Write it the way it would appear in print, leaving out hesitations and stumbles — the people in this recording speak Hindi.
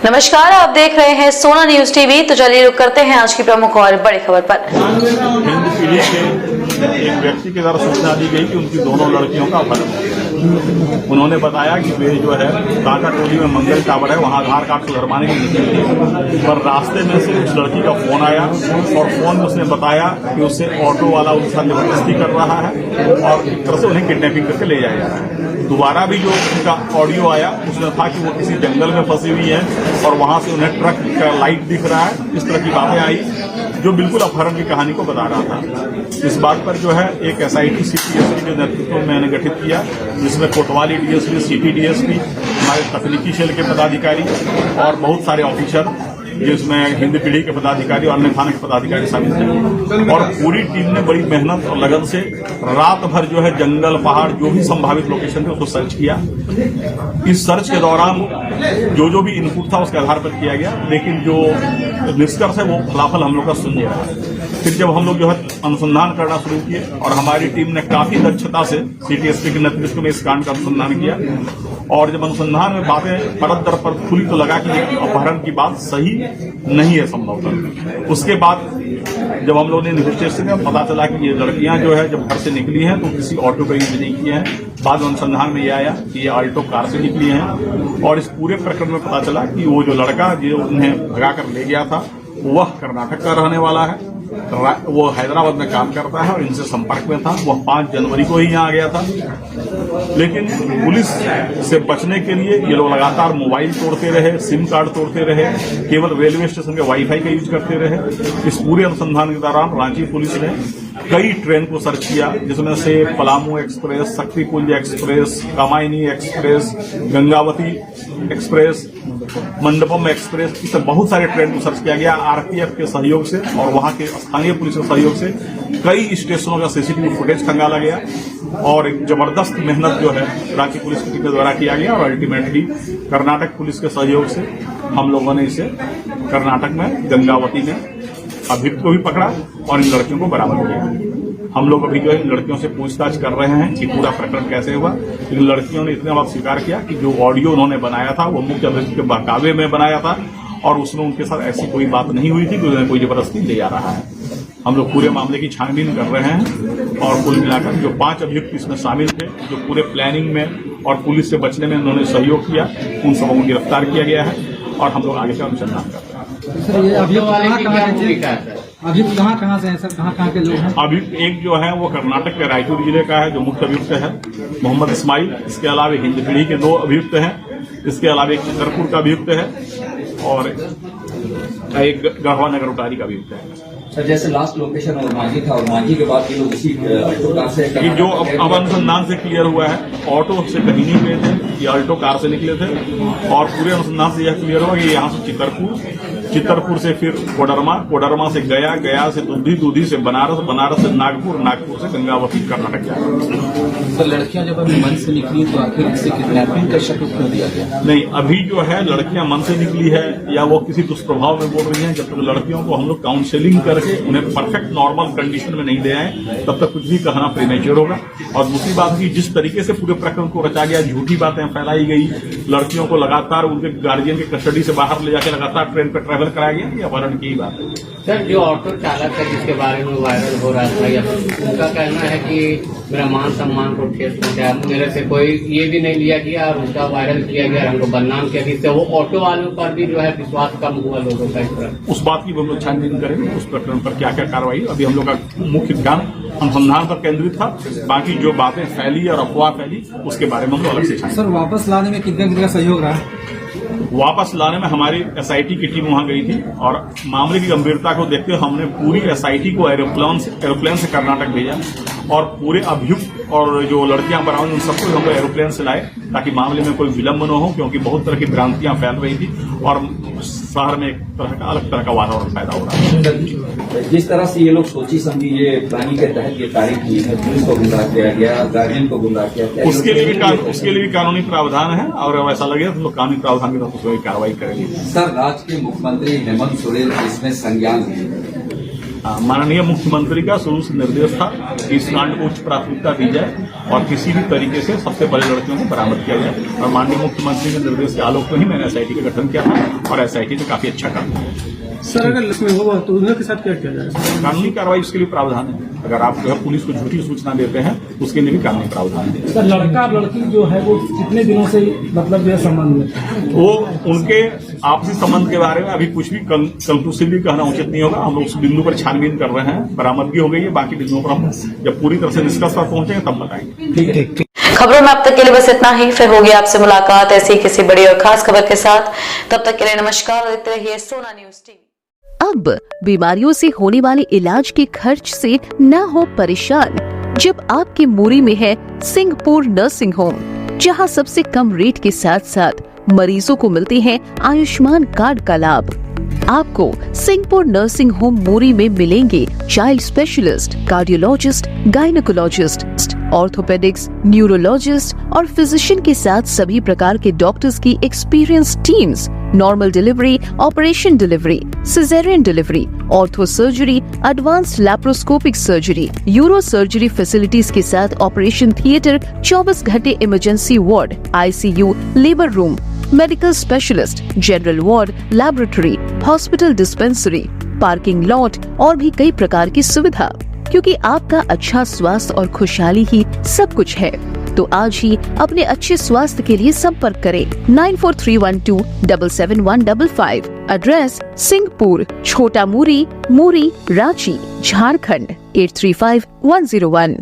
नमस्कार, आप देख रहे हैं सोना न्यूज टीवी। तो चलिए रुक करते हैं आज की प्रमुख और बड़ी खबर पर। हिंद पीढ़ी के एक व्यक्ति के द्वारा सूचना दी गई कि उनकी दोनों लड़कियों का अपहरण हो गया। उन्होंने बताया कि वे जो है टाटा टोली में मंगल टावर है, वहां आधार कार्ड सुधरवाने के लिए निकली थी, पर रास्ते में से उस लड़की का फोन आया और फोन में उसने बताया कि उससे ऑटो वाला उनके साथ जबरदस्ती कर रहा है और एक तरह से उन्हें किडनैपिंग करके ले जाया जा रहा है। दोबारा भी जो उनका ऑडियो आया उसमें था कि वो किसी जंगल में फंसी हुई है और वहां से उन्हें ट्रक का लाइट दिख रहा है। इस तरह की बातें आई जो बिल्कुल अपहरण की कहानी को बता रहा था। इस बात पर जो है एक एसआईटी सीपीएसपी के नेतृत्व में मैंने गठित किया, जिसमें कोतवाली डीएसपी, सिटी डीएसपी, हमारे तकनीकी सेल के पदाधिकारी और बहुत सारे ऑफिसर, जिसमें हिंद पीढ़ी के पदाधिकारी और अन्य थाना के पदाधिकारी शामिल थे। और पूरी टीम ने बड़ी मेहनत और लगन से रात भर जो है जंगल, पहाड़, जो भी संभावित लोकेशन थे उसको सर्च किया। इस सर्च के दौरान जो भी इनपुट था उसके आधार पर किया गया, लेकिन जो निष्कर्ष है वो फलाफल हम लोग का सुन रहा है। फिर जब हम लोग जो है अनुसंधान करना शुरू किए और हमारी टीम ने काफी दक्षता से सीटीएसपी के नेतृत्व में इस कांड का अनुसंधान किया, और जब अनुसंधान में बातें परत दर परत खुली तो लगा कि अपहरण की बात सही नहीं है संभवतः। उसके बाद जब हम लोगों ने इन्वेस्टिगेशन में पता चला कि ये लड़कियां जो है जब घर से निकली हैं तो किसी ऑटो का यूज नहीं किए हैं। बाद में अनुसंधान में ये आया कि ये ऑल्टो कार से निकली हैं और इस पूरे प्रकरण में पता चला कि वो जो लड़का जो उन्हें भगा कर ले गया था वह कर्नाटक का रहने वाला है, वो हैदराबाद में काम करता है और इनसे संपर्क में था। वह 5 जनवरी को ही यहाँ आ गया था, लेकिन पुलिस से बचने के लिए ये लोग लगातार मोबाइल तोड़ते रहे, सिम कार्ड तोड़ते रहे, केवल रेलवे स्टेशन के वाईफाई का यूज करते रहे। इस पूरे अनुसंधान के दौरान रांची पुलिस ने कई ट्रेन को सर्च किया, जिसमें से Palamu express, Shaktipunj express, Kamayani express, Gangavati express, Mandapam express, इस बहुत सारे ट्रेन को सर्च किया गया। आरपीएफ के सहयोग से और वहां के स्थानीय पुलिस के सहयोग से कई स्टेशनों का सीसीटीवी फुटेज खंगाला गया और एक जबरदस्त मेहनत जो है रांची पुलिस के द्वारा किया गया और अल्टीमेटली कर्नाटक पुलिस के सहयोग से हम लोगों ने इसे कर्नाटक में गंगावती में अभियुक्त को भी पकड़ा और इन लड़कियों को बरामद किया। हम लोग अभी जो है इन लड़कियों से पूछताछ कर रहे हैं कि पूरा प्रकरण कैसे हुआ। इन लड़कियों ने इतने बात स्वीकार किया कि जो ऑडियो उन्होंने बनाया था वो मुख्य अभियुक्त के बहकावे में बनाया था और उसमें उनके साथ ऐसी कोई बात नहीं हुई थी कि उन्हें कोई जबरदस्ती ले जा रहा है। हम लोग पूरे मामले की छानबीन कर रहे हैं और कुल मिलाकर जो 5 अभियुक्त इसमें शामिल थे, जो पूरे प्लानिंग में और पुलिस से बचने में उन्होंने सहयोग किया, उन सबों को गिरफ्तार किया गया है और हम लोग आगे का अनुसंधान कर रहे हैं। सर, ये अभियुक्त कहाँ से हैं सर? कहाँ के लोग हैं? अभियुक्त एक जो है वो कर्नाटक के रायचूर जिले का है, जो मुख्य अभियुक्त है मोहम्मद इस्माइल। इसके अलावा हिंद पीढ़ी के 2 अभियुक्त हैं। इसके अलावा एक चितरपुर का अभियुक्त है और एक गढ़वा नगर उटारी का अभियुक्त है। सर, जैसे लास्ट लोकेशन और मांझी था और मांझी के बाद ये लोग इसी ऑल्टो कार से, ये जो अब अनुसंधान से क्लियर हुआ है, ऑटो से कहीं नहीं गए थे, ये ऑल्टो कार से निकले थे और पूरे अनुसंधान से यह क्लियर हुआ कि यहाँ से चितरपुर से फिर कोडरमा से गया से दूधी से बनारस से नागपुर से गंगावती कर्नाटक जा रहा। तो लड़कियां जब अभी मन से निकली तो आखिर इससे किडनैपिंग का शक क्यों दिया गया? नहीं, अभी जो है लड़कियां मन से निकली है या वो किसी दुष्प्रभाव में बोल रही हैं, जब तक लड़कियों को हम लोग काउंसलिंग करके उन्हें परफेक्ट नॉर्मल कंडीशन में नहीं दे आए तब तक कुछ भी कहना प्रीमेच्योर होगा। और दूसरी बात की जिस तरीके से पूरे प्रकरण को रचा गया, झूठी बातें फैलाई गई, लड़कियों को लगातार उनके गार्जियन के कस्टडी से बाहर ले जाकर लगातार ट्रेन पर ट्रैवल कराया गया, ये अपहरण की ही बात है। सर, जो ऑटो चालक है जिसके बारे में वायरल हो रहा था, उनका कहना है कि मेरा मान सम्मान को ठेस पहुंचाया, मेरे से कोई ये भी नहीं लिया गया और उनका वायरल किया गया, हमको बदनाम किया, जिससे वो ऑटो वालों पर भी जो है विश्वास कम हुआ लोगों का। इस पर उस बात की हम लोग छानबीन करेंगे, उस प्रकरण पर क्या क्या कार्रवाई। अभी हम लोग का मुख्य ध्यान अनुसंधान पर केंद्रित था, बाकी जो बातें फैली और अफवाह फैली उसके बारे में हम लोग अलग से छानेंगे। सर, वापस लाने में कितने का सहयोग रहा? वापस लाने में हमारी एसआईटी की टीम वहां गई थी और मामले की गंभीरता को देखते हुए हमने पूरी एसआईटी को एरोप्लेन से कर्नाटक भेजा और पूरे अभियुक्त और जो लड़कियां बरामद उन सबको हम लोग एरोप्लेन से लाए ताकि मामले में कोई विलंब न हो, क्योंकि बहुत तरह की भ्रांतियां फैल रही थी और शहर में एक तरह का अलग तरह का वातावरण पैदा हो रहा है। जिस तरह से ये लोग सोची समझी ये प्लानिंग के तहत ये तारीख की है, पुलिस को गुमराह किया गया, गार्जियन को गुमराह किया गया, उसके लिए भी कानूनी प्रावधान है और ऐसा लगे तो लोग कानूनी प्रावधान के तहत उसमें कार्रवाई करेंगे। सर, राज्य के मुख्यमंत्री हेमंत सोरेन इसमें संज्ञान लिए माननीय मुख्यमंत्री का शुरू से निर्देश था कि इस कांड को उच्च प्राथमिकता दी जाए और किसी भी तरीके से सबसे बड़े लड़कियों को बरामद किया जाए। और माननीय मुख्यमंत्री के निर्देश के आलोक में ही मैंने एसआईटी का गठन किया था और एसआईटी ने काफी अच्छा काम किया। सर अगर लक्ष्मी होगा तो उनके साथ क्या किया जाएगा? कानूनी कार्रवाई उसके लिए प्रावधान है। अगर आप जो है पुलिस को झूठी सूचना देते हैं उसके लिए भी कानूनी प्रावधान है। सर लड़का और लड़की जो है वो कितने दिनों से मतलब यह संबंध में वो उनके आपसी संबंध के बारे में अभी कुछ भी कंक्लूसिवली कहना उचित नहीं होगा। हम लोग उस बिंदु पर छानबीन कर रहे हैं, बरामदगी हो गई है, बाकी बिंदुओं पर हम जब पूरी तरह से निष्कर्ष पर पहुंचेंगे तब बताएंगे। ठीक। खबरों में अब तक के लिए बस इतना ही। फिर होगी आपसे मुलाकात ऐसी किसी बड़ी और खास खबर के साथ। तब तक के लिए नमस्कार और देखते रहिए सोना न्यूज टीवी। अब बीमारियों से होने वाले इलाज के खर्च से न हो परेशान जब आपकी मूरी में है सिंहपुर नर्सिंग होम, जहां सबसे कम रेट के साथ साथ मरीजों को मिलते हैं आयुष्मान कार्ड का लाभ। आपको सिंहपुर नर्सिंग होम मूरी में मिलेंगे child specialist, cardiologist, gynaecologist, orthopaedics, neurologist और फिजिशियन के साथ सभी प्रकार के डॉक्टर्स की experience teams, normal delivery, operation delivery, caesarean delivery, ortho surgery, advanced laparoscopic surgery, euro surgery facilities के साथ ऑपरेशन थिएटर, 24 घंटे emergency ward, ICU, labour room, medical specialist, general ward, laboratory, hospital dispensary, parking lot और भी कई प्रकार की सुविधा। क्योंकि आपका अच्छा स्वास्थ्य और खुशहाली ही सब कुछ है, तो आज ही अपने अच्छे स्वास्थ्य के लिए संपर्क करें 9431277155। एड्रेस सिंहपुर, छोटा मूरी, मूरी, रांची, झारखंड 835101।